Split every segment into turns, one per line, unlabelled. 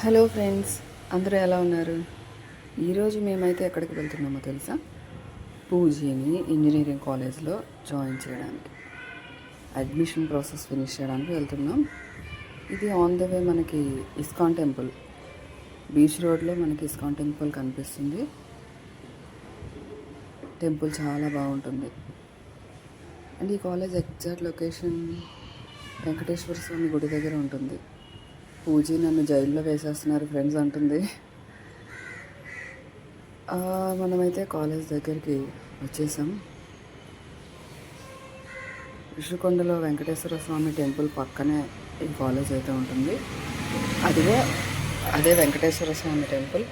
Hello friends, అందరూ ఎలా ఉన్నారు? ఈరోజు మేమైతే ఎక్కడికి వెళ్తున్నామో తెలుసా? పూజీని ఇంజనీరింగ్ కాలేజ్లో జాయిన్ చేయడానికి, అడ్మిషన్ ప్రాసెస్ ఫినిష్ చేయడానికి వెళ్తున్నాం. ఇది ఆన్ ద వే మనకి ఇస్కాన్ టెంపుల్, బీచ్ రోడ్లో మనకి ఇస్కాన్ టెంపుల్ కనిపిస్తుంది. టెంపుల్ చాలా బాగుంటుంది. అండ్ ఈ కాలేజ్ ఎగ్జాక్ట్ లొకేషన్ వెంకటేశ్వర స్వామి గుడి దగ్గర ఉంటుంది. పూజీ నన్ను జైల్లో వేసేస్తున్నారు ఫ్రెండ్స్ అంటుంది. మనమైతే కాలేజ్ దగ్గరికి వచ్చేసాం. ఋషికొండలో వెంకటేశ్వర స్వామి టెంపుల్ పక్కనే ఈ కాలేజ్ అయితే ఉంటుంది. అదే వెంకటేశ్వర స్వామి టెంపుల్.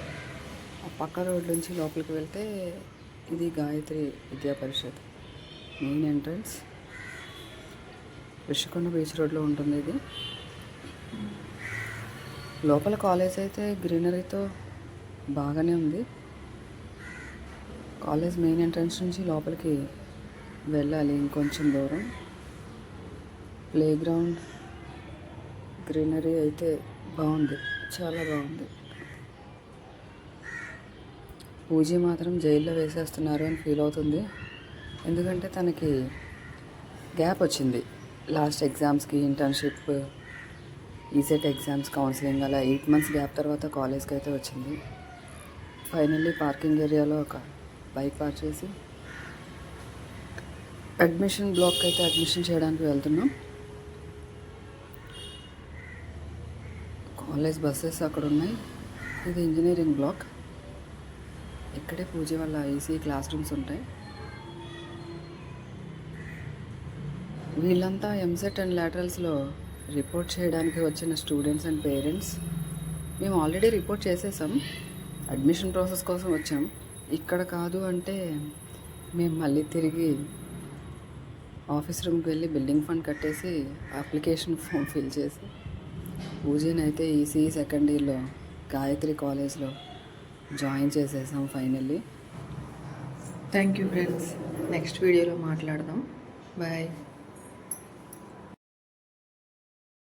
ఆ పక్క రోడ్ నుంచి లోపలికి వెళ్తే ఇది గాయత్రి విద్యా పరిషత్ మెయిన్ ఎంట్రన్స్. ఋషికొండ బీచ్ రోడ్లో ఉంటుంది ఇది. లోపల కాలేజ్ అయితే గ్రీనరీతో బాగానే ఉంది. కాలేజ్ మెయిన్ ఎంట్రన్స్ నుంచి లోపలికి వెళ్ళాలి ఇంకొంచెం దూరం. ప్లే గ్రౌండ్ గ్రీనరీ అయితే బాగుంది, చాలా బాగుంది. పూజీ మాత్రం జైల్లో వేసేస్తున్నారు అని ఫీల్ అవుతుంది. ఎందుకంటే తనకి గ్యాప్ వచ్చింది. లాస్ట్ ఎగ్జామ్స్కి, ఇంటర్న్షిప్, ఈసెట్ ఎగ్జామ్స్, కౌన్సిలింగ్, అలా 8 months గ్యాప్ తర్వాత కాలేజ్కి అయితే వచ్చింది. ఫైనల్లీ పార్కింగ్ ఏరియాలో ఒక బైక్ పార్క్ చేసి అడ్మిషన్ బ్లాక్ అయితే అడ్మిషన్ చేయడానికి వెళ్తున్నాం. కాలేజ్ బస్సెస్ అక్కడ ఉన్నాయి. ఇది ఇంజనీరింగ్ బ్లాక్. ఇక్కడే పూజ వల్ల ఈసీ క్లాస్ రూమ్స్ ఉంటాయి. వీళ్ళంతా ఎంసెట్ అండ్ లాటరల్స్లో రిపోర్ట్ చేయడానికి వచ్చిన స్టూడెంట్స్ అండ్ పేరెంట్స్. మేము ఆల్రెడీ రిపోర్ట్ చేసేసాం, అడ్మిషన్ ప్రాసెస్ కోసం వచ్చాం. ఇక్కడ కాదు అంటే మేము మళ్ళీ తిరిగి ఆఫీస్ రూమ్కి వెళ్ళి బిల్డింగ్ ఫండ్ కట్టేసి అప్లికేషన్ ఫామ్ ఫిల్ చేసి పూజని అయితే ఈసీ సెకండ్ ఇయర్లో గాయత్రి కాలేజ్లో జాయిన్ చేసేసాం finally. Thank you friends. Next వీడియోలో మాట్లాడదాం. బాయ్.